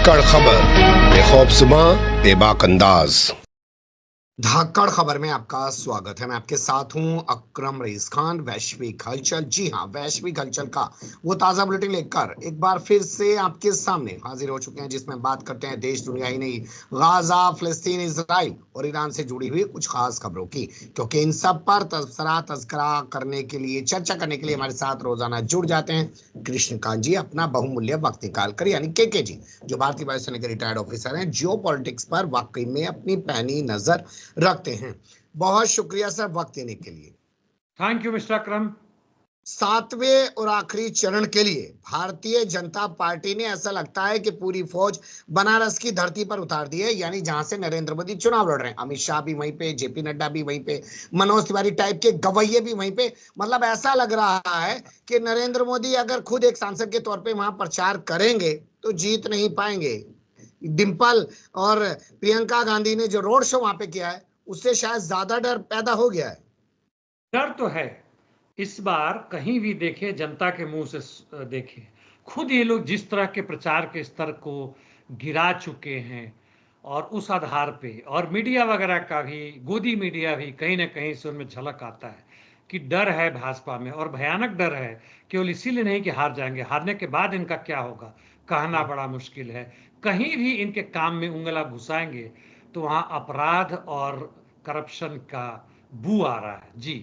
धाकड़ खबर, बेखौफज़ुबां बेबाक अंदाज। धाकड़ खबर में आपका स्वागत है। मैं आपके साथ हूं अकरम रईस खान। वैश्विक हलचल, जी हां, वैश्विक हलचल का वो ताजा बुलेटिन लेकर एक बार फिर से आपके सामने हाजिर हो चुके हैं, जिसमें बात करते हैं देश दुनिया ही नहीं, गाजा, फिलिस्तीन, इजराइल और ईरान से जुड़ी हुई कुछ खास खबरों की। क्योंकि इन सब पर तस्करा करने के लिए, चर्चा करने के लिए हमारे साथ रोजाना जुड़ जाते हैं कृष्णकांत जी, अपना बहुमूल्य वक्त निकाल कर, यानी के जी, जो भारतीय वायुसेना के रिटायर्ड ऑफिसर हैं, जियो पॉलिटिक्स पर वाकई में अपनी पैनी नजर रखते हैं। बहुत शुक्रिया सर वक्त देने के लिए। थैंक यू मिस्टर अकरम। सातवें और आखिरी चरण के लिए भारतीय जनता पार्टी ने, ऐसा लगता है कि पूरी फौज बनारस की धरती पर उतार दी है, यानी जहां से नरेंद्र मोदी चुनाव लड़ रहे हैं। अमित शाह भी वहीं पे, जेपी नड्डा भी वहीं पे, मनोज तिवारी टाइप के गवैये भी वहीं पे। मतलब ऐसा लग रहा है कि नरेंद्र मोदी अगर खुद एक सांसद के तौर पे वहां प्रचार करेंगे तो जीत नहीं पाएंगे। डिम्पल और प्रियंका गांधी ने जो रोड शो वहां पे किया है, उससे शायद ज्यादा डर पैदा हो गया है। डर तो है। इस बार कहीं भी देखे, जनता के मुंह से देखे, खुद ये लोग जिस तरह के प्रचार के स्तर को गिरा चुके हैं, और उस आधार पे, और मीडिया वगैरह का भी, गोदी मीडिया भी कहीं ना कहीं से उनमें झलक आता है कि डर है भाजपा में, और भयानक डर है। केवल इसीलिए नहीं कि हार जाएंगे, हारने के बाद इनका क्या होगा कहना बड़ा मुश्किल है। कहीं भी इनके काम में उंगला घुसाएंगे तो वहां अपराध और करप्शन का बू आ रहा है। जी,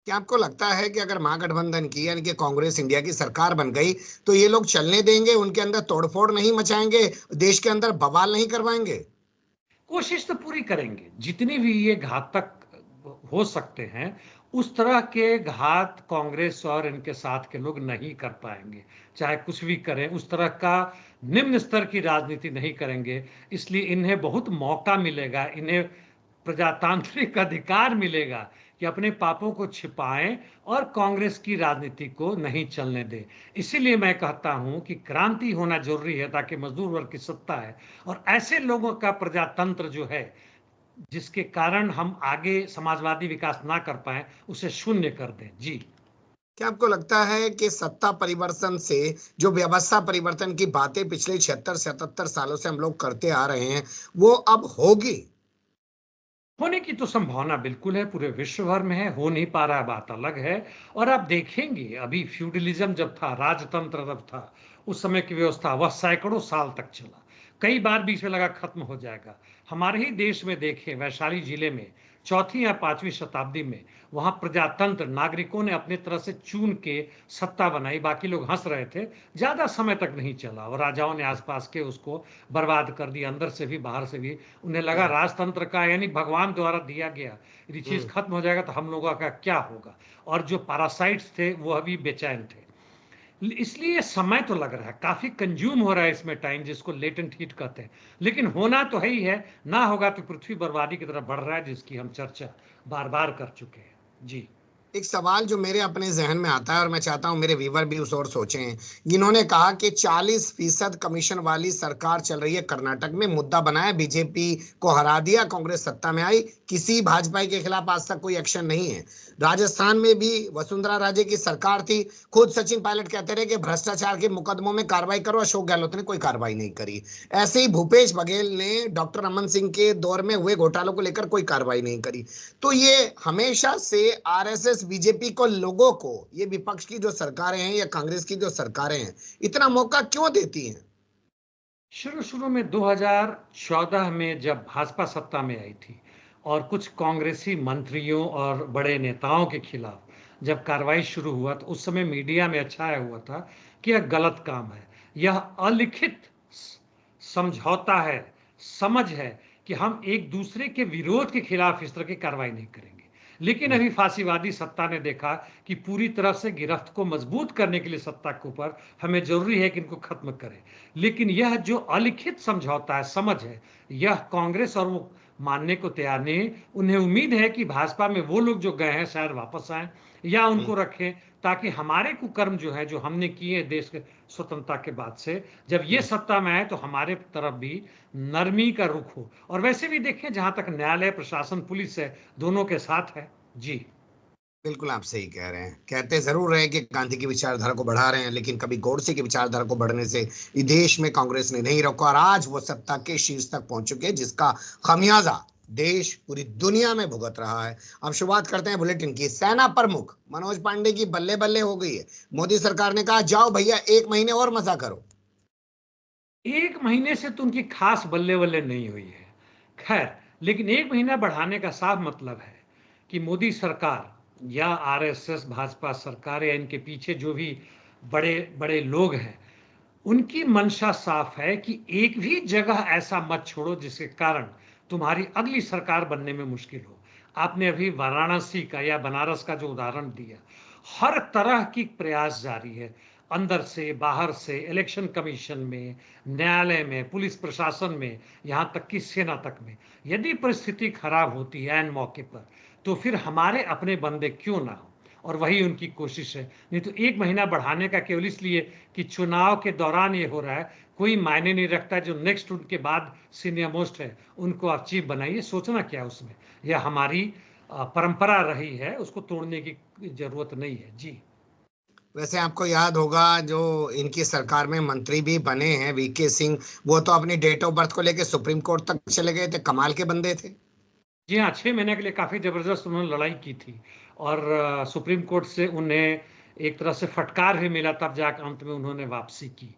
क्या आपको लगता है कि अगर महागठबंधन की, यानी कि कांग्रेस इंडिया की सरकार बन गई, तो ये लोग चलने देंगे? उनके अंदर तोड़फोड़ नहीं मचाएंगे? देश के अंदर बवाल नहीं करवाएंगे? कोशिश तो पूरी करेंगे, जितनी भी ये घातक हो सकते हैं उस तरह के घात कांग्रेस और इनके साथ के लोग नहीं कर पाएंगे। चाहे कुछ भी करें, उस तरह का निम्न स्तर की राजनीति नहीं करेंगे। इसलिए इन्हें बहुत मौका मिलेगा, इन्हें प्रजातांत्रिक अधिकार मिलेगा कि अपने पापों को छिपाएं और कांग्रेस की राजनीति को नहीं चलने दें। इसीलिए मैं कहता हूं कि क्रांति होना जरूरी है, ताकि मजदूर वर्ग की सत्ता है और ऐसे लोगों का प्रजातंत्र जो है, जिसके कारण हम आगे समाजवादी विकास ना कर पाए, उसे शून्य कर दें। जी, क्या आपको लगता है कि सत्ता परिवर्तन से, जो व्यवस्था परिवर्तन की बातें पिछले 76-77 सालों से हम लोग करते आ रहे हैं, वो अब होगी? होने की तो संभावना बिल्कुल है, पूरे विश्व भर में है। हो नहीं पा रहा है, बात अलग है। और आप देखेंगे, अभी फ्यूडलिज्म जब था, राजतंत्र जब था, उस समय की व्यवस्था वह सैकड़ों साल तक चला। कई बार बीच में लगा खत्म हो जाएगा। हमारे ही देश में देखें, वैशाली जिले में 4वीं या 5वीं शताब्दी में वहां प्रजातंत्र, नागरिकों ने अपने तरह से चुन के सत्ता बनाई, बाकी लोग हंस रहे थे। ज्यादा समय तक नहीं चला और राजाओं ने आसपास के उसको बर्बाद कर दिया, अंदर से भी बाहर से भी। उन्हें लगा राजतंत्र का, यानी भगवान द्वारा दिया गया, यदि चीज खत्म हो जाएगा तो हम लोगों का क्या होगा। और जो पैरासाइट्स थे वो अभी बेचैन थे। इसलिए समय तो लग रहा है, काफी कंज्यूम हो रहा है इसमें टाइम, जिसको लेटेंट हीट कहते हैं। लेकिन होना तो है ही है, ना होगा तो पृथ्वी बर्बादी की तरफ बढ़ रहा है, जिसकी हम चर्चा बार बार कर चुके हैं। जी, एक सवाल जो मेरे अपने जहन में आता है, और मैं चाहता हूं मेरे व्यूवर भी उस ओर सोचें। इन्होंने कहा कि 40% कमीशन वाली सरकार चल रही है कर्नाटक में, मुद्दा बनाया, बीजेपी को हरा दिया, कांग्रेस सत्ता में आई, किसी भाजपा के खिलाफ आज तक कोई एक्शन नहीं है। राजस्थान में भी वसुंधरा राजे की सरकार थी, खुद सचिन पायलट कहते रहे कि भ्रष्टाचार के मुकदमों में कार्रवाई करो, अशोक गहलोत ने कोई कार्रवाई नहीं करी। ऐसे ही भूपेश बघेल ने डॉक्टर रमन सिंह के दौर में हुए घोटालों को लेकर कोई कार्रवाई नहीं करी। तो ये हमेशा से आरएसएस, बीजेपी को, लोगों को, ये विपक्ष की जो सरकारें हैं या कांग्रेस की जो सरकारें हैं, इतना मौका क्यों देती हैं? शुरू शुरू में 2014 में जब भाजपा सत्ता में आई थी और कुछ कांग्रेसी मंत्रियों और बड़े नेताओं के खिलाफ जब कार्रवाई शुरू हुआ, तो उस समय मीडिया में अच्छा आया हुआ था कि यह गलत काम है, यह अलिखित समझौता है, समझ है कि हम एक दूसरे के विरोध के खिलाफ इस तरह की कार्रवाई नहीं करेंगे। लेकिन अभी फांसीवादी सत्ता ने देखा कि पूरी तरह से गिरफ्त को मजबूत करने के लिए सत्ता के ऊपर हमें जरूरी है कि इनको खत्म करें। लेकिन यह जो अलिखित समझौता है, समझ है, यह कांग्रेस और वो मानने को तैयार नहीं। उन्हें उम्मीद है कि भाजपा में वो लोग जो गए हैं शायद वापस आए या उनको रखें, ताकि हमारे कुकर्म जो है, जो हमने किए देश के स्वतंत्रता के बाद से, जब ये सत्ता में आए तो हमारे तरफ भी नरमी का रुख हो। और वैसे भी देखें, जहां तक न्यायालय, प्रशासन, पुलिस है, दोनों के साथ है। जी, बिल्कुल आप सही कह रहे हैं। कहते जरूर रहे कि गांधी की विचारधारा को बढ़ा रहे हैं, लेकिन कभी गोडसे की विचारधारा को बढ़ने से ये देश में कांग्रेस ने नहीं रोका और आज वो सत्ता के शीर्ष तक पहुंच चुके हैं, जिसका खमियाजा देश पूरी दुनिया में भुगत रहा है। अब शुरुआत करते हैं बुलेटिन की। सेना प्रमुख मनोज पांडे की बल्ले बल्ले हो गई है। मोदी सरकार ने कहा जाओ भैया 1 महीने और मजा करो। 1 महीने से तो उनकी खास बल्ले बल्ले नहीं हुई है, खैर, लेकिन 1 महीना बढ़ाने का साफ मतलब है कि मोदी सरकार या आरएसएस भाजपा सरकार या इनके पीछे जो भी बड़े बड़े लोग हैं, उनकी मंशा साफ है कि एक भी जगह ऐसा मत छोड़ो जिसके कारण तुम्हारी अगली सरकार बनने में मुश्किल हो। आपने अभी वाराणसी का या बनारस का जो उदाहरण दिया, हर तरह की प्रयास जारी है, अंदर से बाहर से, इलेक्शन कमीशन में, न्यायालय में, पुलिस प्रशासन में, यहाँ तक कि सेना तक में। यदि परिस्थिति खराब होती है एन मौके पर, तो फिर हमारे अपने बंदे क्यों ना हो, और वही उनकी कोशिश है। नहीं तो 1 महीना बढ़ाने का केवल इसलिए कि चुनाव के दौरान ये हो रहा है, कोई मायने नहीं रखता। जो नेक्स्ट उनके बाद सीनियर मोस्ट है उनको आप चीफ बनाइए, सोचना क्या उसमें। यह हमारी परंपरा रही है, उसको तोड़ने की जरूरत नहीं है जी। वैसे आपको याद होगा जो इनकी सरकार में मंत्री भी बने हैं, वीके सिंह, वो तो अपनी डेट ऑफ बर्थ को लेकर सुप्रीम कोर्ट तक चले गए थे। कमाल के बंदे थे। जी हाँ, 6 महीने के लिए काफ़ी ज़बरदस्त उन्होंने लड़ाई की थी, और सुप्रीम कोर्ट से उन्हें एक तरह से फटकार भी मिला, तब जाकर अंत में उन्होंने वापसी की।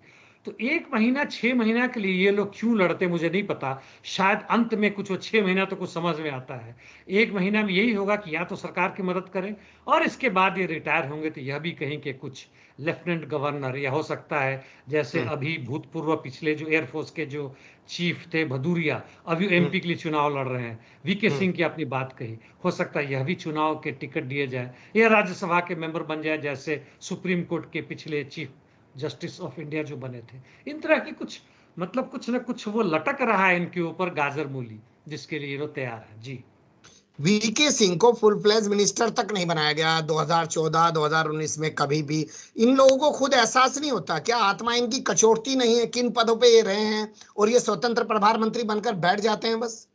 तो 1 महीना 6 महीना के लिए ये लोग क्यों लड़ते मुझे नहीं पता। शायद अंत में कुछ वो 6 महीना तो कुछ समझ में आता है। 1 महीना में यही होगा कि या तो सरकार की मदद करें, और इसके बाद ये रिटायर होंगे तो यह भी कहीं के कुछ लेफ्टिनेंट गवर्नर, या हो सकता है जैसे अभी भूतपूर्व पिछले जो एयरफोर्स के जो चीफ थे भदूरिया, अभी एमपी के लिए चुनाव लड़ रहे हैं। वीके सिंह की अपनी बात कही, हो सकता है यह भी चुनाव के टिकट दिए जाए, या राज्यसभा के मेंबर बन जाए, जैसे सुप्रीम कोर्ट के पिछले चीफ जस्टिस ऑफ इंडिया जो बने थे। इन तरह की कुछ, मतलब कुछ ना कुछ वो लटक रहा है इनके ऊपर गाजर मूली, जिसके लिए वो तैयार है जी। वीके सिंह को फुल फ्लेज मिनिस्टर तक नहीं बनाया गया 2014 2019 में कभी भी। इन लोगों को खुद एहसास नहीं होता क्या आत्मा इनकी कचोटती नहीं है किन पदों पे ये रहे हैं, और ये स्वतंत्र प्रभार मंत्री बनकर बैठ जाते हैं बस।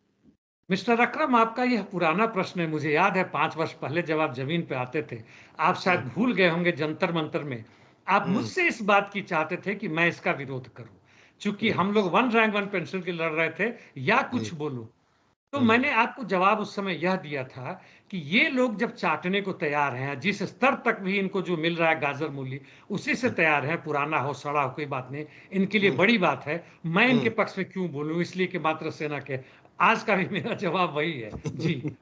मिस्टर अकरम, आपका यह पुराना प्रश्न है। मुझे याद है 5 वर्ष पहले जब आप जमीन पे आते थे, आप शायद भूल गए होंगे, जंतर मंतर में आप मुझसे इस बात की चाहते थे कि मैं इसका विरोध करूं, चूंकि हम लोग 1 रैंक 1 पेंशन के लड़ रहे थे, या कुछ बोलूं। तो मैंने आपको जवाब उस समय यह दिया था कि ये लोग जब चाटने को तैयार हैं, जिस स्तर तक भी इनको जो मिल रहा है गाजर मूली, उसी से तैयार है, पुराना हो सड़ा हो कोई बात नहीं, इनके लिए बड़ी बात है। मैं इनके पक्ष में क्यों बोलूं, इसलिए कि मात्र सेना के। आज का भी मेरा जवाब वही है जी।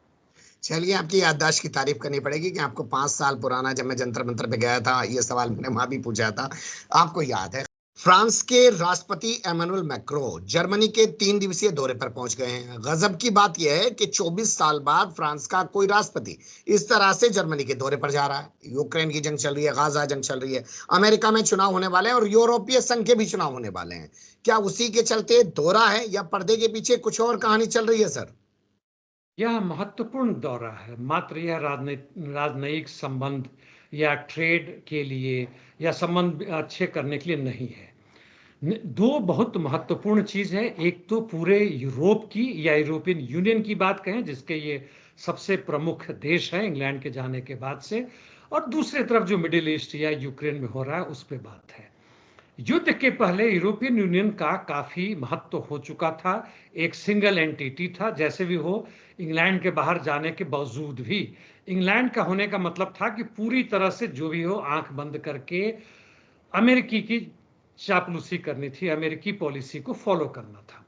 चलिए, आपकी याददाश्त की तारीफ करनी पड़ेगी कि आपको 5 साल पुराना, जब मैं जंतर मंतर पे गया था, ये सवाल मैंने वहां भी पूछा था, आपको याद है। फ्रांस के राष्ट्रपति एमानुएल मैक्रो जर्मनी के 3 दिवसीय दौरे पर पहुंच गए हैं। गजब की बात यह है कि 24 साल बाद फ्रांस का कोई राष्ट्रपति इस तरह से जर्मनी के दौरे पर जा रहा है। यूक्रेन की जंग चल रही है, गाजा जंग चल रही है, अमेरिका में चुनाव होने वाले हैं और यूरोपीय संघ के भी चुनाव होने वाले हैं। क्या उसी के चलते दौरा है या पर्दे के पीछे कुछ और कहानी चल रही है सर? यह महत्वपूर्ण दौरा है, मात्र यह राजनयिक संबंध या ट्रेड के लिए या संबंध अच्छे करने के लिए नहीं है। दो बहुत महत्वपूर्ण चीज है। एक तो पूरे यूरोप की या यूरोपियन यूनियन की बात कहें, जिसके ये सबसे प्रमुख देश है इंग्लैंड के जाने के बाद से, और दूसरी तरफ जो मिडिल ईस्ट या यूक्रेन में हो रहा है उस पर बात है। युद्ध के पहले यूरोपियन यूनियन का काफी महत्व हो चुका था, एक सिंगल एंटिटी था। जैसे भी हो, इंग्लैंड के बाहर जाने के बावजूद भी इंग्लैंड का होने का मतलब था कि पूरी तरह से जो भी हो आंख बंद करके अमेरिकी की चापलूसी करनी थी, अमेरिकी पॉलिसी को फॉलो करना था।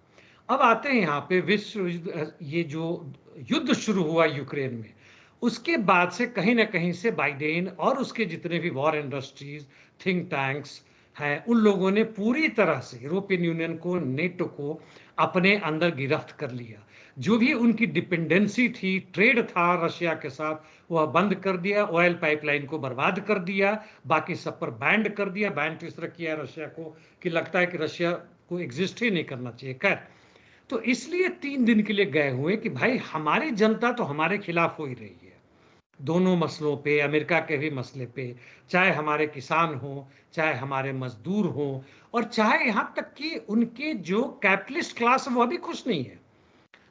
अब आते हैं यहाँ पे विश्व युद्ध, ये जो युद्ध शुरू हुआ यूक्रेन में, उसके बाद से कहीं ना कहीं से बाइडेन और उसके जितने भी वॉर इंडस्ट्रीज, थिंक टैंक्स हैं, उन लोगों ने पूरी तरह से यूरोपियन यूनियन को, नेटो को अपने अंदर गिरफ्त कर लिया। जो भी उनकी डिपेंडेंसी थी, ट्रेड था रशिया के साथ, वह बंद कर दिया, ऑयल पाइपलाइन को बर्बाद कर दिया, बाकी सब पर बैंड कर दिया। बैंड इस तरह किया रशिया को कि लगता है कि रशिया को एग्जिस्ट ही नहीं करना चाहिए। खैर, तो इसलिए 3 दिन के लिए गए हुए कि भाई हमारी जनता तो हमारे खिलाफ हो ही रही है, दोनों मसलों पे, अमेरिका के भी मसले पे, चाहे हमारे किसान हो, चाहे हमारे मजदूर हो, और चाहे यहां तक कि उनके जो कैपिटलिस्ट क्लास है वह भी खुश नहीं है।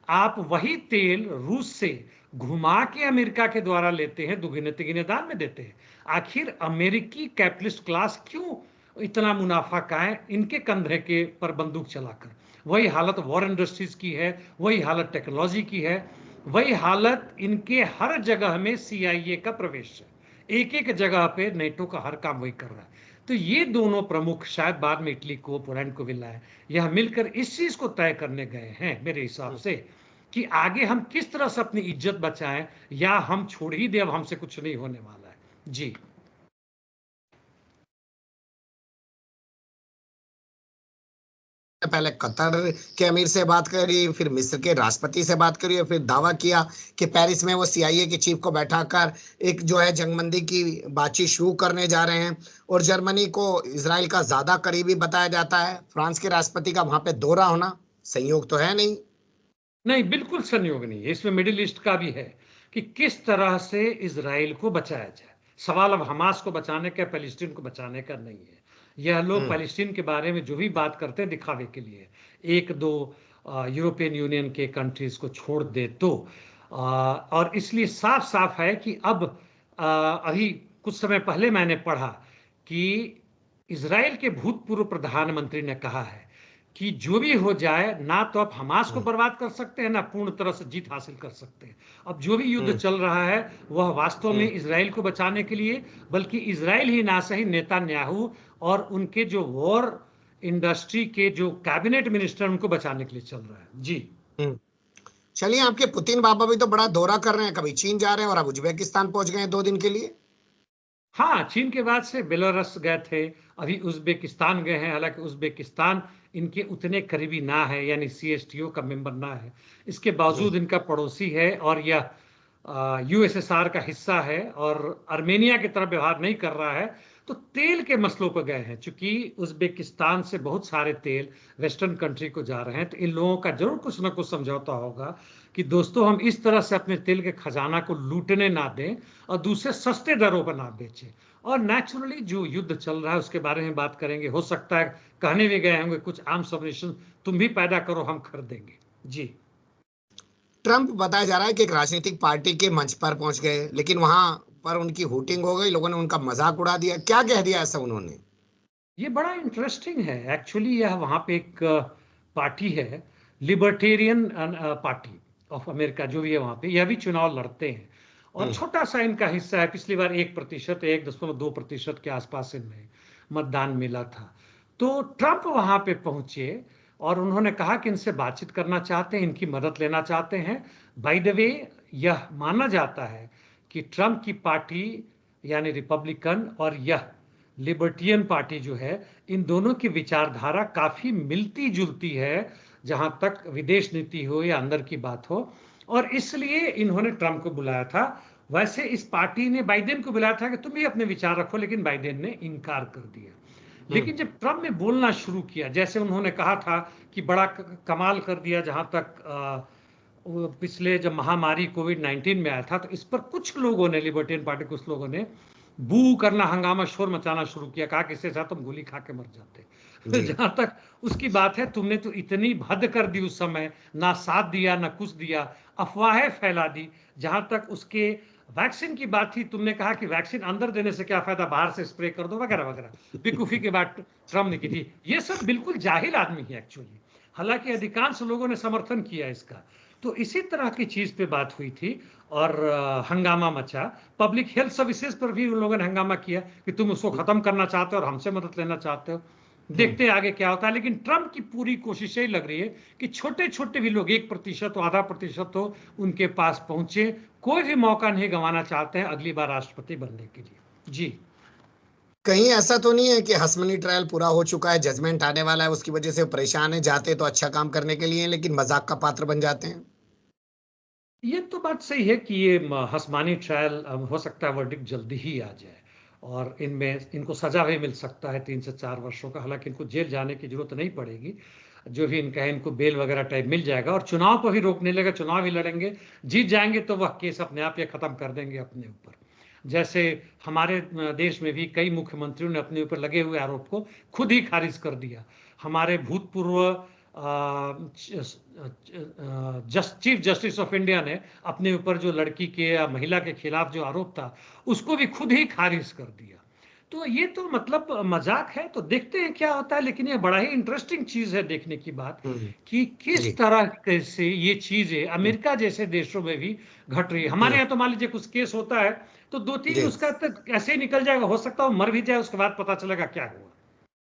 आप वही तेल रूस से घुमा के अमेरिका के द्वारा लेते हैं, दुगने तिगने दाम में देते हैं। आखिर अमेरिकी कैपिटलिस्ट क्लास क्यों इतना मुनाफा खाए इनके कंधे के पर बंदूक चलाकर? वही हालत वॉर इंडस्ट्रीज की है, वही हालत टेक्नोलॉजी की है, वही हालत इनके हर जगह में CIA का प्रवेश है। एक एक जगह पे नेटो का हर काम वही कर रहा है। तो ये दोनों प्रमुख, शायद बाद में इटली को, पोलैंड को भी लाए, यह मिलकर इस चीज को तय करने गए हैं मेरे हिसाब से कि आगे हम किस तरह से अपनी इज्जत बचाएं, या हम छोड़ ही दे, अब हमसे कुछ नहीं होने वाला है। जी पहले कतर के अमीर से बात करी, फिर मिस्र के राष्ट्रपति से बात करी और फिर दावा किया कि पेरिस में वो CIA के चीफ को बैठाकर एक जो है जंगबंदी की बातचीत शुरू करने जा रहे हैं। और जर्मनी को इसराइल का ज्यादा करीबी बताया जाता है। फ्रांस के राष्ट्रपति का वहां पे दौरा होना संयोग तो है नहीं। नहीं, बिल्कुल संयोग नहीं है। इसमें मिडिल ईस्ट का भी है कि किस तरह से इसराइल को बचाया जाए। सवाल अब हमास को बचाने का, पैलेस्टीन को बचाने का नहीं है। यह लोग पैलेस्टीन के बारे में जो भी बात करते हैं दिखावे के लिए, एक दो यूरोपियन यूनियन के कंट्रीज को छोड़ दे तो और इसलिए साफ साफ है कि अब अभी कुछ समय पहले मैंने पढ़ा कि इसराइल के भूतपूर्व प्रधानमंत्री ने कहा है कि जो भी हो जाए, ना तो आप हमास को बर्बाद कर सकते हैं, ना पूर्ण तरह से जीत हासिल कर सकते हैं। अब जो भी युद्ध चल रहा है वह वास्तव में इसराइल को बचाने के लिए, बल्कि इसराइल ही ना सही नेतान्याहू और उनके जो वॉर इंडस्ट्री के जो कैबिनेट मिनिस्टर, उनको बचाने के लिए चल रहा है। जी चलिए, आपके पुतिन बाबा भी तो बड़ा दौरा कर रहे हैं, कभी चीन जा रहे हैं और अब उज्बेकिस्तान पहुंच गए हैं 2 दिन के लिए। हाँ, चीन के बाद से बेलारूस गए थे, अभी उज्बेकिस्तान गए हैं। हालांकि उज्बेकिस्तान इनके उतने करीबी ना है, यानी CSTO का मेंबर ना है, इसके बावजूद इनका पड़ोसी है और यह USSR का हिस्सा है और अर्मेनिया की तरह व्यवहार नहीं कर रहा है। तो तेल के मसलों पर गए हैं, चूंकि उज्बेकिस्तान से बहुत सारे तेल वेस्टर्न कंट्री को जा रहे हैं, तो इन लोगों का जरूर कुछ ना कुछ समझौता होगा कि दोस्तों हम इस तरह से अपने तेल के खजाना को लूटने ना दें और दूसरे सस्ते दरों पर ना बेचें। और नेचुरली जो युद्ध चल रहा है उसके बारे में बात करेंगे। हो सकता है कहने भी गए होंगे कुछ आर्म सबमिशन तुम भी पैदा करो, हम कर देंगे। जी ट्रंप बताया जा रहा है कि एक राजनीतिक पार्टी के मंच पर पहुंच गए, लेकिन वहां पर उनकी हूटिंग हो गई, लोगों ने उनका मजाक उड़ा दिया। क्या कह दिया ऐसा उन्होंने? ये बड़ा इंटरेस्टिंग है एक्चुअली। यह वहां पे एक पार्टी है, लिबर्टेरियन पार्टी ऑफ अमेरिका, जो भी है वहां पे, यह भी चुनाव लड़ते हैं और छोटा सा इनका हिस्सा है। पिछली बार 1%, 1.2% के आसपास इनमें मतदान मिला था। तो ट्रंप वहां पे पहुंचे और उन्होंने कहा कि इनसे बातचीत करना चाहते हैं, इनकी मदद लेना चाहते हैं। बाय द वे, यह माना जाता है कि ट्रंप की पार्टी यानी रिपब्लिकन और यह लिबर्टियन पार्टी जो है, इन दोनों की विचारधारा काफी मिलती जुलती है, जहां तक विदेश नीति हो या अंदर की बात हो, और इसलिए इन्होंने ट्रंप को बुलाया था। वैसे इस पार्टी ने बाइडेन को बुलाया था कि तुम भी अपने विचार रखो, लेकिन बाइडेन ने इनकार कर दिया। लेकिन जब ट्रंप ने बोलना शुरू किया, जैसे उन्होंने कहा था कि बड़ा कमाल कर दिया, जहां तक पिछले जब महामारी कोविड-19 में आया था, तो इस पर कुछ लोगों ने, लिबर्टियन पार्टी कुछ लोगों ने बू करना, हंगामा, शोर मचाना शुरू किया, कहा कि इससे तुम गोली खा के मर जाते। जहां तक उसकी बात है, तुमने तो इतनी हद कर दी उस समय, ना साथ दिया ना कुछ दिया, अफवाहें फैला दी। जहां तक उसके वैक्सीन की बात थी, तुमने कहा कि वैक्सीन अंदर देने से क्या फायदा, बाहर से स्प्रे कर दो, वगैरह वगैरह बेवकूफी की बात ट्रम्प ने की थी। ये सब बिल्कुल जाहिल आदमी है एक्चुअली, हालांकि अधिकांश लोगों ने समर्थन किया इसका। तो इसी तरह की चीज पे बात हुई थी और हंगामा मचा। पब्लिक हेल्थ सर्विसेज पर भी उन लोगों ने हंगामा किया कि तुम उसको खत्म करना चाहते हो और हमसे मदद लेना चाहते हो। देखते हैं आगे क्या होता है। लेकिन ट्रंप की पूरी कोशिश यही लग रही है कि छोटे छोटे भी लोग, 1% हो, आधा प्रतिशत हो, उनके पास पहुंचे। कोई भी मौका नहीं गंवाना चाहते हैं अगली बार राष्ट्रपति बनने के लिए। जी कहीं ऐसा तो नहीं है कि हस्मनी ट्रायल पूरा हो चुका है, जजमेंट आने वाला है, उसकी वजह से वो परेशान है, जाते तो अच्छा काम करने के लिए, लेकिन मजाक का पात्र बन जाते हैं? ये तो बात सही है कि ये हस्मानी ट्रायल, हो सकता है वर्डिक्ट जल्दी ही आ जाए और इनमें इनको सजा भी मिल सकता है 3 से 4 वर्षों का। हालांकि इनको जेल जाने की जरूरत नहीं पड़ेगी, जो भी इनका है, इनको बेल वगैरह टाइप मिल जाएगा और चुनाव पर भी रोक नहीं लगेगा। चुनाव ही लड़ेंगे, जीत जाएंगे तो वह केस अपने आप ये खत्म कर देंगे अपने ऊपर। जैसे हमारे देश में भी कई मुख्यमंत्रियों ने अपने ऊपर लगे हुए आरोप को खुद ही खारिज कर दिया। हमारे भूतपूर्व चीफ जस्टिस ऑफ इंडिया ने अपने ऊपर जो लड़की के या महिला के खिलाफ जो आरोप था उसको भी खुद ही खारिज कर दिया। तो ये तो मतलब मजाक है, तो देखते हैं क्या होता है। लेकिन ये बड़ा ही इंटरेस्टिंग चीज है देखने की बात कि किस जी तरह से ये चीजें अमेरिका जैसे देशों में भी घट रही है। हमारे यहाँ तो मान लीजिए कुछ केस होता है तो 2-3 जी उसका तक ऐसे ही निकल जाएगा, हो सकता है वो मर भी जाए, उसके बाद पता चलेगा क्या हुआ।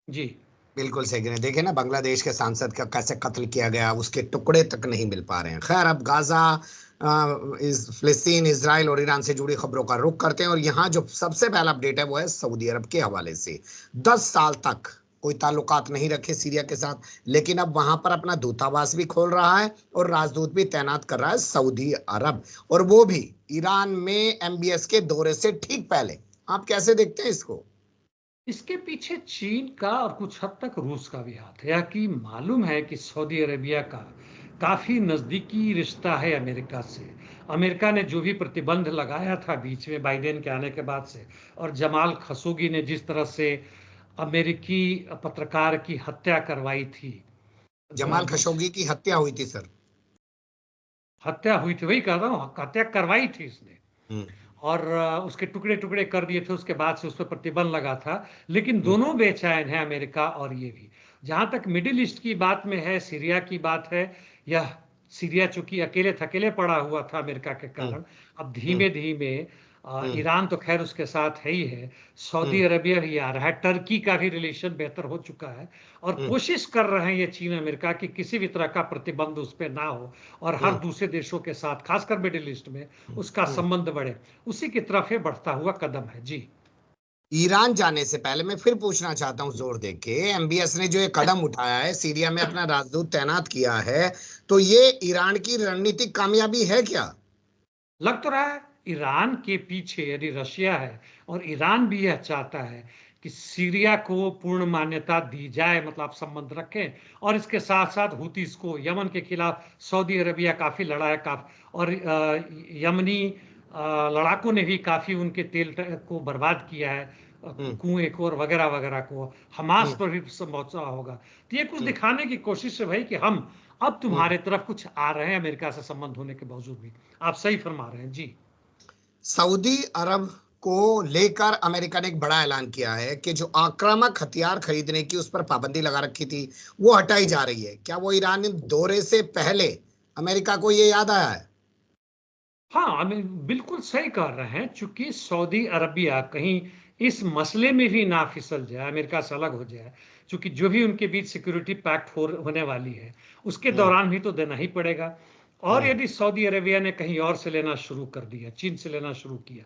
जी बिल्कुल सही कह रहे हैं। देखिए ना, बांग्लादेश के सांसद का कैसे कत्ल किया गया, उसके टुकड़े तक नहीं मिल पा रहे हैं। खैर, अब गाजा, फिलिस्तीन, इसराइल और ईरान से जुड़ी खबरों का रुख करते हैं। और यहाँ जो सबसे पहला अपडेट है वो है सऊदी अरब के हवाले से। 10 साल तक कोई ताल्लुकात नहीं रखे सीरिया के साथ, लेकिन अब वहां पर अपना दूतावास भी खोल रहा है और राजदूत भी तैनात कर रहा है सऊदी अरब, और वो भी ईरान में एमबीएस के दौरे से ठीक पहले। आप कैसे देखते हैं इसको? इसके पीछे चीन का और कुछ हद तक रूस का भी हाथ है। या कि मालूम है कि सऊदी अरेबिया का काफी नजदीकी रिश्ता है अमेरिका से। अमेरिका ने जो भी प्रतिबंध लगाया था बीच में बाइडेन के आने के बाद से, और जमाल खशोगी ने जिस तरह से अमेरिकी पत्रकार की हत्या करवाई थी, जमाल खशोगी की हत्या हुई थी सर। हत्या हुई थी, वही कर रहा हूँ, हत्या करवाई थी इसने, हम्म और उसके टुकड़े टुकड़े कर दिए थे, उसके बाद से उस पर प्रतिबंध लगा था। लेकिन हम्म दोनों बेचैन है, अमेरिका और ये भी। जहां तक मिडिल ईस्ट की बात में है, सीरिया की बात है, यह सीरिया चूंकि अकेले थकेले पड़ा हुआ था अमेरिका के हम्म कारण, अब हम्म धीमे धीमे हम्म ईरान तो खैर उसके साथ है ही है, सऊदी हम्म अरबिया भी आ रहा है, टर्की का भी रिलेशन बेहतर हो चुका है, और हम्म कोशिश कर रहे हैं ये चीन अमेरिका की किसी भी तरह का प्रतिबंध उस पर ना हो, और हर हम्म दूसरे देशों के साथ खासकर मिडिल ईस्ट में उसका हम्म। संबंध बढ़े, उसी की तरफ ये बढ़ता हुआ कदम है। जी ईरान जाने से पहले मैं फिर पूछना चाहता हूं, जोर देके, एमबीएस ने जो ये कदम उठाया है, सीरिया में अपना राजदूत तैनात किया है, तो ये ईरान की रणनीतिक कामयाबी है क्या? लग तो रहा है ईरान के पीछे यदि रशिया है, और ईरान भी यह चाहता है कि सीरिया को पूर्ण मान्यता दी जाए, मतलब आप संबंध रखें, और इसके साथ साथ हुतीस को, यमन के खिलाफ सऊदी अरबिया काफी लड़ा है, और यमनी लड़ाकों ने भी काफी उनके तेल को बर्बाद किया है, हम्म कुएं को और वगैरह वगैरह को, हमास हम्म पर भी समझौता होगा। तो ये कुछ हम्म दिखाने की कोशिश है भाई कि हम अब हम्म। तुम्हारे तरफ कुछ आ रहे हैं, अमेरिका से संबंध होने के बावजूद भी। आप सही फरमा रहे हैं जी। सऊदी अरब को लेकर अमेरिका ने एक बड़ा ऐलान किया है कि जो आक्रामक हथियार खरीदने की उस पर पाबंदी लगा रखी थी, वो हटाई जा रही है। क्या वो ईरानी दौरे से पहले अमेरिका को ये याद आया है? हाँ, हमें बिल्कुल सही कह रहे हैं, चूंकि सऊदी अरबिया कहीं इस मसले में भी ना फिसल जाए, अमेरिका से अलग हो जाए, चूंकि जो भी उनके बीच सिक्योरिटी पैक्ट होने वाली है उसके हम्म दौरान भी तो देना ही पड़ेगा। और हम्म यदि सऊदी अरेबिया ने कहीं और से लेना शुरू कर दिया, चीन से लेना शुरू किया,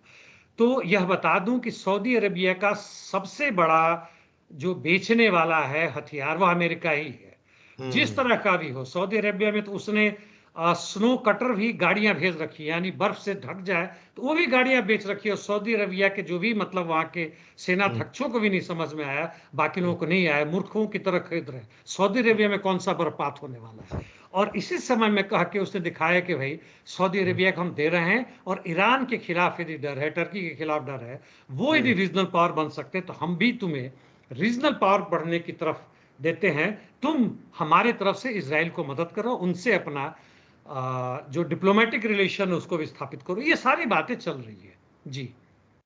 तो यह बता दूं कि सऊदी अरेबिया का सबसे बड़ा जो बेचने वाला है हथियार वो अमेरिका ही है। जिस हम्म तरह का भी हो, सऊदी अरेबिया में तो उसने स्नो कटर भी गाड़ियां भेज रखी है, यानी बर्फ से ढक जाए तो वो भी गाड़ियां बेच रखी है। और सऊदी अरेबिया के जो भी मतलब वहां के हम्म सेनाध्यक्षों को भी नहीं समझ में आया, बाकी लोगों को नहीं आया, मूर्खों की तरह खरीद रहे हैं। सऊदी अरेबिया में कौन सा बर्फपात होने वाला है। और इसी समय में कहा कि उसने दिखाया कि भाई सऊदी अरेबिया को हम दे रहे हैं, और ईरान के खिलाफ यदि डर है, टर्की के खिलाफ डर है, वो यदि रीजनल पावर बन सकते हैं तो हम भी तुम्हें रीजनल पावर बढ़ने की तरफ देते हैं। तुम हमारे तरफ से इसराइल को मदद करो, उनसे अपना जो डिप्लोमेटिक रिलेशन है उसको भी स्थापित करो। ये सारी बातें चल रही है जी।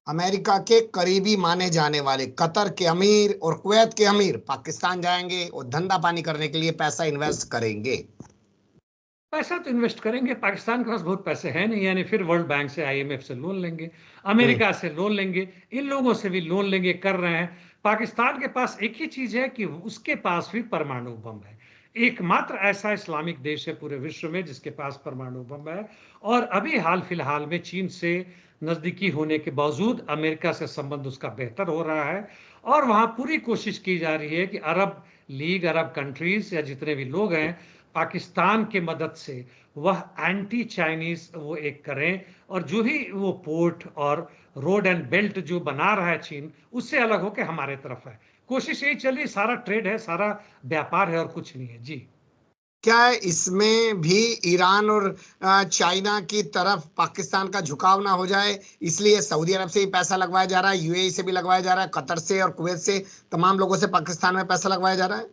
अमेरिका के करीबी माने जाने वाले कतर के अमीर और कुवैत के अमीर पाकिस्तान जाएंगे और धंधा पानी करने के लिए पैसा इन्वेस्ट करेंगे। पैसा तो इन्वेस्ट करेंगे, पाकिस्तान के पास बहुत पैसे हैं नहीं, यानी फिर वर्ल्ड बैंक से, आईएमएफ से लोन लेंगे, हम्म अमेरिका से लोन लेंगे, इन लोगों से भी लोन लेंगे, कर रहे हैं। पाकिस्तान के पास एक ही चीज है कि उसके पास भी परमाणु बम है। एकमात्र ऐसा इस्लामिक देश है पूरे विश्व में जिसके पास परमाणु बम है। और अभी हाल फिलहाल में चीन से नजदीकी होने के बावजूद अमेरिका से संबंध उसका बेहतर हो रहा है, और वहां पूरी कोशिश की जा रही है कि अरब लीग, अरब कंट्रीज या जितने भी लोग हैं, पाकिस्तान के मदद से वह एंटी चाइनीज वो एक करें, और जो ही वो पोर्ट और रोड एंड बेल्ट जो बना रहा है चीन, उससे अलग होकर हमारे तरफ है। कोशिश यही चल रही, सारा ट्रेड है, सारा व्यापार है, और कुछ नहीं है जी। क्या इसमें भी ईरान और चाइना की तरफ पाकिस्तान का झुकाव ना हो जाए, इसलिए सऊदी अरब से ही पैसा लगवाया जा रहा है, यूएई से भी लगवाया जा रहा है, कतर से और कुवैत से, तमाम लोगों से पाकिस्तान में पैसा लगवाया जा रहा है?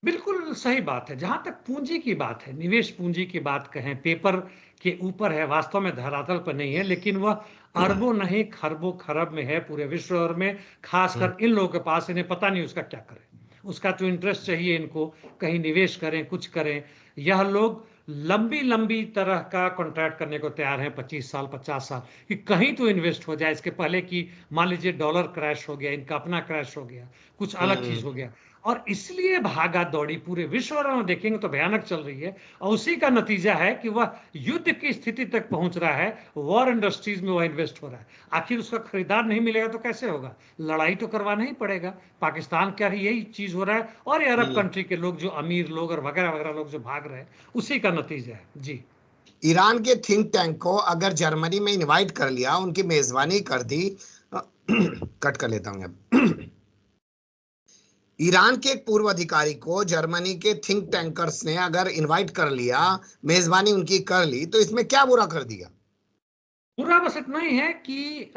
बिल्कुल बिल्कुल सही बात है। जहां तक पूंजी की बात है, निवेश पूंजी की बात कहें, पेपर के ऊपर है, वास्तव में धरातल पर नहीं है, लेकिन वह अरबों नहीं खरबों खरब में है पूरे विश्व भर में, खासकर इन लोगों के पास। इन्हें पता नहीं उसका क्या करें, उसका तो इंटरेस्ट चाहिए इनको, कहीं निवेश करें, कुछ करें। यह लोग लंबी लंबी तरह का कॉन्ट्रैक्ट करने को तैयार हैं, 25 साल 50 साल, कि कहीं तो इन्वेस्ट हो जाए, इसके पहले कि मान लीजिए डॉलर क्रैश हो गया, इनका अपना क्रैश हो गया, कुछ अलग चीज हो गया। और इसलिए भागा दौड़ी पूरे विश्व भर में देखेंगे तो भयानक चल रही है, और उसी का नतीजा है कि वह युद्ध की स्थिति तक पहुंच रहा है। वॉर इंडस्ट्रीज में वह इन्वेस्ट हो रहा है। आखिर उसका खरीदार नहीं मिलेगा तो कैसे होगा? लड़ाई तो करवाना ही पड़ेगा। पाकिस्तान का ही यही चीज हो रहा है, और ये अरब कंट्री के लोग, जो अमीर लोग और वगैरह वगैरह लोग जो भाग रहे हैं, उसी का नतीजा है जी। ईरान के थिंक टैंक को अगर जर्मनी में इनवाइट कर लिया, उनकी मेजबानी कर दी, कट कर लेता हूं अब। ईरान के एक पूर्व अधिकारी को जर्मनी के थिंक टैंकर्स ने अगर इनवाइट कर लिया, मेजबानी उनकी कर ली, तो इसमें क्या बुरा कर दिया? पूरा बस इतना ही है कि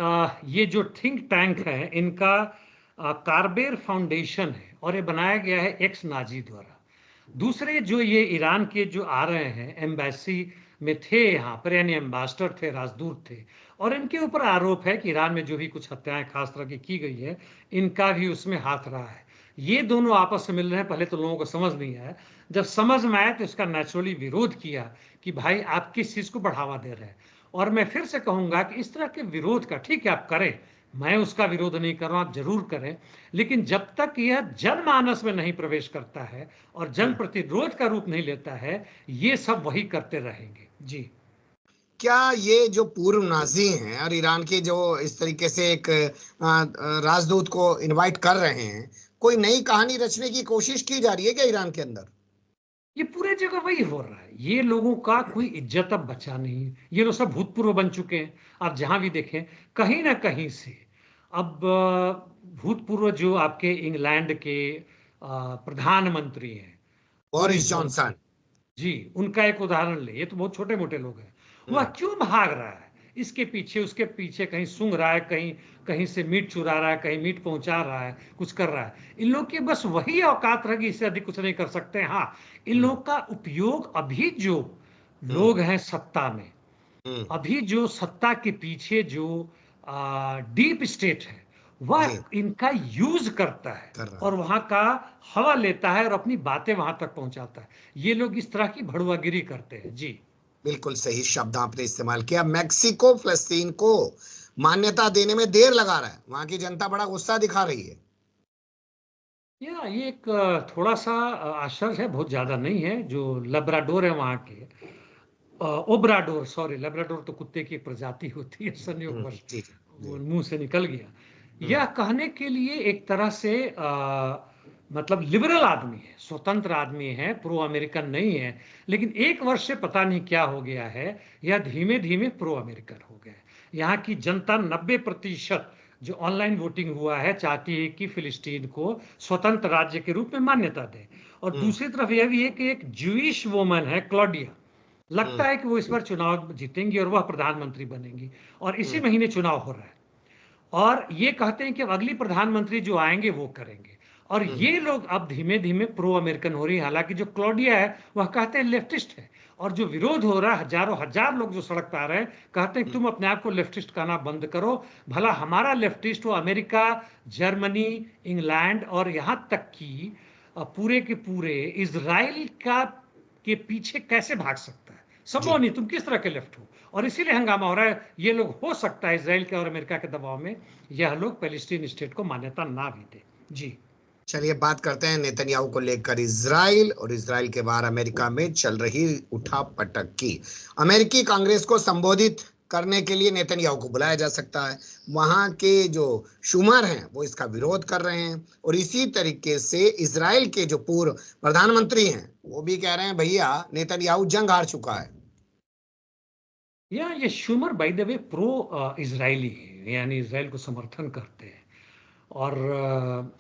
ये जो थिंक टैंक है, इनका कारबेर फाउंडेशन है, और ये बनाया गया है एक्स नाजी द्वारा। दूसरे जो ये ईरान के जो आ रहे हैं, एम्बेसी में थे यहाँ पर, यानी एम्बेसडर थे, राजदूत थे, और इनके ऊपर आरोप है कि ईरान में जो भी कुछ हत्याएं खास तरह की गई है, इनका भी उसमें हाथ रहा है। ये दोनों आपस में मिल रहे हैं। पहले तो लोगों को समझ नहीं आया, जब समझ में आया तो इसका नेचुरली विरोध किया कि भाई आप किस चीज को बढ़ावा दे रहे हैं। और मैं फिर से कहूंगा कि इस तरह के विरोध का, ठीक है आप करें, मैं उसका विरोध नहीं कर रहा हूं, आप जरूर करें, लेकिन जब तक यह जनमानस में नहीं प्रवेश करता है और जन प्रतिरोध का रूप नहीं लेता है, ये सब वही करते रहेंगे जी। क्या ये जो पूर्व नाजी हैं और ईरान के जो इस तरीके से एक राजदूत को इनवाइट कर रहे हैं, कोई नई कहानी रचने की कोशिश की जा रही है क्या ईरान के अंदर? ये पूरे जगह वही हो रहा है। ये लोगों का कोई इज्जत अब बचा नहीं है। ये लोग सब भूतपूर्व बन चुके हैं। आप जहां भी देखें, कहीं ना कहीं से अब भूतपूर्व जो आपके इंग्लैंड के प्रधानमंत्री हैं, बोरिस बोरिस जॉनसन जॉनसन। जी, उनका एक उदाहरण ले। ये तो बहुत छोटे मोटे लोग हैं। वह क्यों भाग रहा है? इसके पीछे उसके पीछे कहीं सूंघ रहा है, कहीं कहीं से मीट चुरा रहा है, कहीं मीट पहुंचा रहा है, कुछ कर रहा है। इन लोग की बस वही औकात रहेगी, इससे अधिक कुछ नहीं कर सकते। हाँ, इन लोग का उपयोग अभी जो लोग हैं सत्ता में, अभी जो सत्ता के पीछे जो डीप स्टेट है, जी, वह इनका यूज करता है कर रहा और है। वहां का हवा लेता है और अपनी बातें वहां तक पहुंचाता है। ये लोग इस तरह की भड़ुआगिरी करते हैं जी। बिल्कुल सही शब्द आपने इस्तेमाल किया। मैक्सिको फलस्तीन को मान्यता देने में देर लगा रहा है, वहां की जनता बड़ा गुस्सा दिखा रही है। ये एक थोड़ा सा आश्चर्य है, बहुत ज्यादा नहीं है। जो लेब्राडोर है वहां के, ओब्राडोर, सॉरी, लेब्राडोर तो कुत्ते की एक प्रजाति होती है, संयोगवश जी जी वो जी। मुंह से निकल गया। यह कहने के लिए एक तरह से मतलब लिबरल आदमी है, स्वतंत्र आदमी है, प्रो अमेरिकन नहीं है, लेकिन एक वर्ष से पता नहीं क्या हो गया है, यह धीमे धीमे प्रो अमेरिकन हो गया है। यहाँ की जनता 90% जो ऑनलाइन वोटिंग हुआ है, चाहती है कि फिलिस्तीन को स्वतंत्र राज्य के रूप में मान्यता दे। और दूसरी तरफ यह भी है कि एक ज्यूइश वुमन है, क्लॉडिया, लगता है कि वो इस बार चुनाव जीतेंगी और वह प्रधानमंत्री बनेंगी, और इसी महीने चुनाव हो रहा है। और ये कहते हैं कि अब अगली प्रधानमंत्री जो आएंगे वो करेंगे। और ये लोग अब धीमे धीमे प्रो अमेरिकन हो रही है। हालांकि जो क्लॉडिया है वह कहते हैं लेफ्टिस्ट है, और जो विरोध हो रहा है, हजारों हजार लोग जो सड़क पर आ रहे हैं, कहते हैं कि तुम अपने आप को लेफ्टिस्ट कहना बंद करो। भला हमारा लेफ्टिस्ट वो अमेरिका, जर्मनी, इंग्लैंड और यहां तक कि पूरे के पूरे इसराइल का के पीछे कैसे भाग सकता है? संभव जी, नहीं। तुम किस तरह के लेफ्ट हो? और इसीलिए हंगामा हो रहा है। ये लोग, हो सकता है इसराइल के और अमेरिका के दबाव में यह लोग पैलेस्टीन स्टेट को मान्यता ना भी दे जी। चलिए बात करते हैं नेतन्याहू को लेकर, इजराइल और इजराइल के बाहर अमेरिका में चल रही उठापटक की। अमेरिकी कांग्रेस को संबोधित करने के लिए नेतन्याहू को बुलाया जा सकता है। वहां के जो शूमर हैं वो इसका विरोध कर रहे हैं, और इसी तरीके से इजराइल के जो पूर्व प्रधानमंत्री हैं वो भी कह रहे हैं भैया नेतन्याहू जंग हार चुका है। ये Schumer by the way pro Israeli है, यानी इसराइल को समर्थन करते हैं। और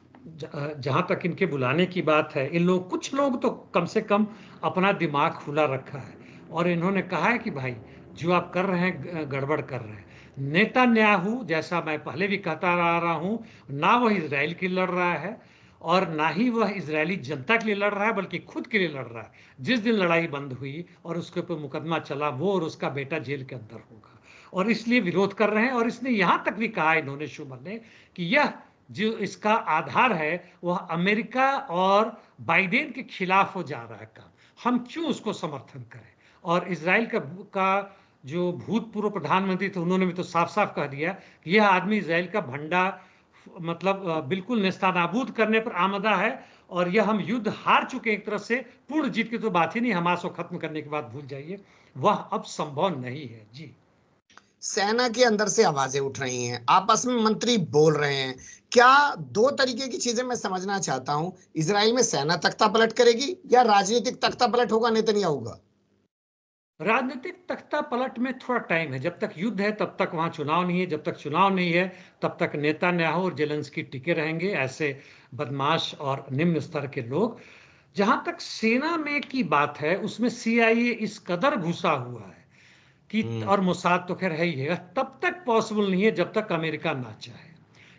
जहां तक इनके बुलाने की बात है, इन लोग, कुछ लोग तो कम से कम अपना दिमाग खुला रखा है, और इन्होंने कहा है कि भाई जो आप कर रहे हैं गड़बड़ कर रहे हैं। नेतन्याहू, जैसा मैं पहले भी कहता आ रहा हूं, ना वह इसराइल की लड़ रहा है और ना ही वह इजरायली जनता के लिए लड़ रहा है बल्कि खुद के लिए लड़ रहा है। जिस दिन लड़ाई बंद हुई और उसके ऊपर मुकदमा चला, वो और उसका बेटा जेल के अंदर होगा, और इसलिए विरोध कर रहे हैं। और इसने यहां तक भी कहा इन्होंने, शुभर ने, कि यह जो इसका आधार है वह अमेरिका और बाइडेन के खिलाफ हो जा रहा है काम, हम क्यों उसको समर्थन करें। और इसराइल का जो भूतपूर्व प्रधानमंत्री थे उन्होंने भी तो साफ साफ कह दिया कि यह आदमी इसराइल का भंडा मतलब बिल्कुल नेस्तानाबूद करने पर आमदा है, और यह हम युद्ध हार चुके एक तरह से, पूर्ण जीत की तो बात ही नहीं, हमास को खत्म करने के बाद भूल जाइए, वह अब संभव नहीं है। जी, सेना के अंदर से आवाजें उठ रही हैं, आपस में मंत्री बोल रहे हैं। क्या दो तरीके की चीजें मैं समझना चाहता हूं, इजराइल में सेना तख्ता पलट करेगी या राजनीतिक तख्ता पलट होगा नेतन्याहू का? राजनीतिक तख्ता पलट में थोड़ा टाइम है, जब तक युद्ध है तब तक वहां चुनाव नहीं है, जब तक चुनाव नहीं है तब तक नेतन्याहू और जेलेंस्की टिके रहेंगे, ऐसे बदमाश और निम्न स्तर के लोग। जहां तक सेना में की बात है, उसमें CIA इस कदर घुसा हुआ है कि, और मोसाद तो खैर है ही है, तब तक पॉसिबल नहीं है जब तक अमेरिका ना चाहे।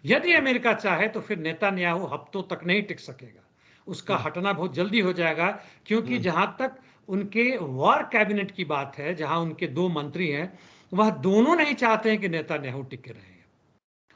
यदि अमेरिका चाहे तो फिर नेतन्याहू हफ्तों तक नहीं टिक सकेगा, उसका हटना बहुत जल्दी हो जाएगा, क्योंकि जहां तक उनके वॉर कैबिनेट की बात है, जहां उनके 2 मंत्री हैं, वह दोनों नहीं चाहते हैं कि नेतन्याहू टिके रहे।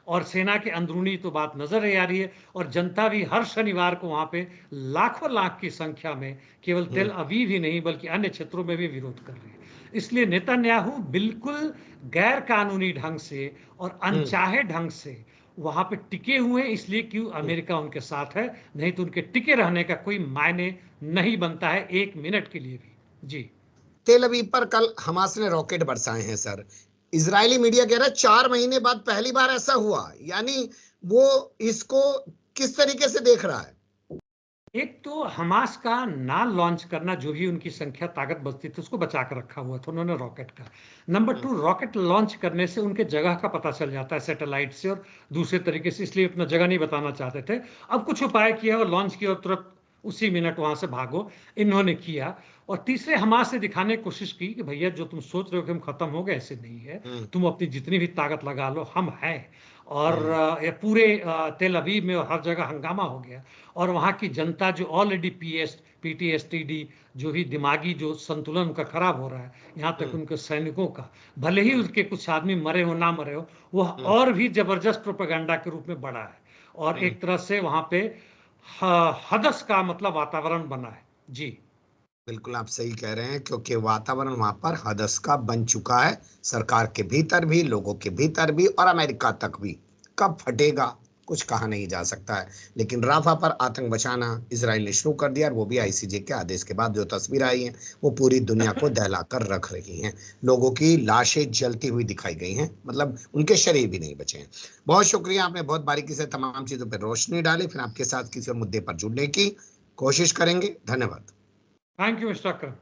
और सेना के अंदरूनी तो बात नजर ही आ रही है, और जनता भी हर शनिवार को वहां पे लाखों लाख की संख्या में केवल तेल अवीव ही नहीं बल्कि अन्य क्षेत्रों में भी विरोध कर रहे हैं। इसलिए नेतन्याहू बिल्कुल गैर कानूनी ढंग से और अनचाहे ढंग से वहां पे टिके हुए हैं, इसलिए क्यों अमेरिका उनके साथ है, नहीं तो उनके टिके रहने का कोई मायने नहीं बनता है 1 मिनट के लिए भी। जी, तेल अवीव पर कल हमास ने रॉकेट बरसाए हैं सर। इजरायली मीडिया कह रहा है 4 महीने बाद पहली बार ऐसा हुआ, यानी वो इसको किस तरीके से देख रहा है? एक तो हमास का ना लॉन्च करना, जो भी उनकी संख्या ताकत बचती थी उसको बचा कर रखा हुआ था उन्होंने रॉकेट का। नंबर 2, रॉकेट लॉन्च करने से उनके जगह का पता चल जाता है सैटेलाइट से और दूसरे तरीके से, इसलिए अपना जगह नहीं बताना चाहते थे। अब कुछ उपाय किया और लॉन्च किया और तुरंत उसी मिनट वहां से भागो, इन्होंने किया। और तीसरे, हमास से दिखाने की कोशिश की कि भैया जो तुम सोच रहे हो कि हम खत्म हो गए, ऐसे नहीं है, तुम अपनी जितनी भी ताकत लगा लो, हम हैं। और ये पूरे तेल अवीव में और हर जगह हंगामा हो गया, और वहाँ की जनता जो ऑलरेडी PTSD, जो भी दिमागी जो संतुलन उनका खराब हो रहा है, यहाँ तक उनके सैनिकों का, भले ही उसके कुछ आदमी मरे हो ना मरे हो, वह और भी जबरदस्त प्रोपेगेंडा के रूप में बढ़ा है, और एक तरह से वहाँ पे हदस का मतलब वातावरण बना है। जी, बिल्कुल आप सही कह रहे हैं, क्योंकि वातावरण वहां पर हदस का बन चुका है, सरकार के भीतर भी, लोगों के भीतर भी, और अमेरिका तक भी। कब फटेगा कुछ कहा नहीं जा सकता है। लेकिन राफा पर आतंक बचाना इजराइल ने शुरू कर दिया, और वो भी ICJ के आदेश के बाद। जो तस्वीर आई है वो पूरी दुनिया को दहला कर रख रही हैं। लोगों की लाशें जलती हुई दिखाई गई हैं, मतलब उनके शरीर भी नहीं बचे हैं। बहुत शुक्रिया, आपने बहुत बारीकी से तमाम चीजों पर रोशनी डाली। फिर आपके साथ किसी और मुद्दे पर जुड़ने की कोशिश करेंगे। धन्यवाद। Thank you mister Akram.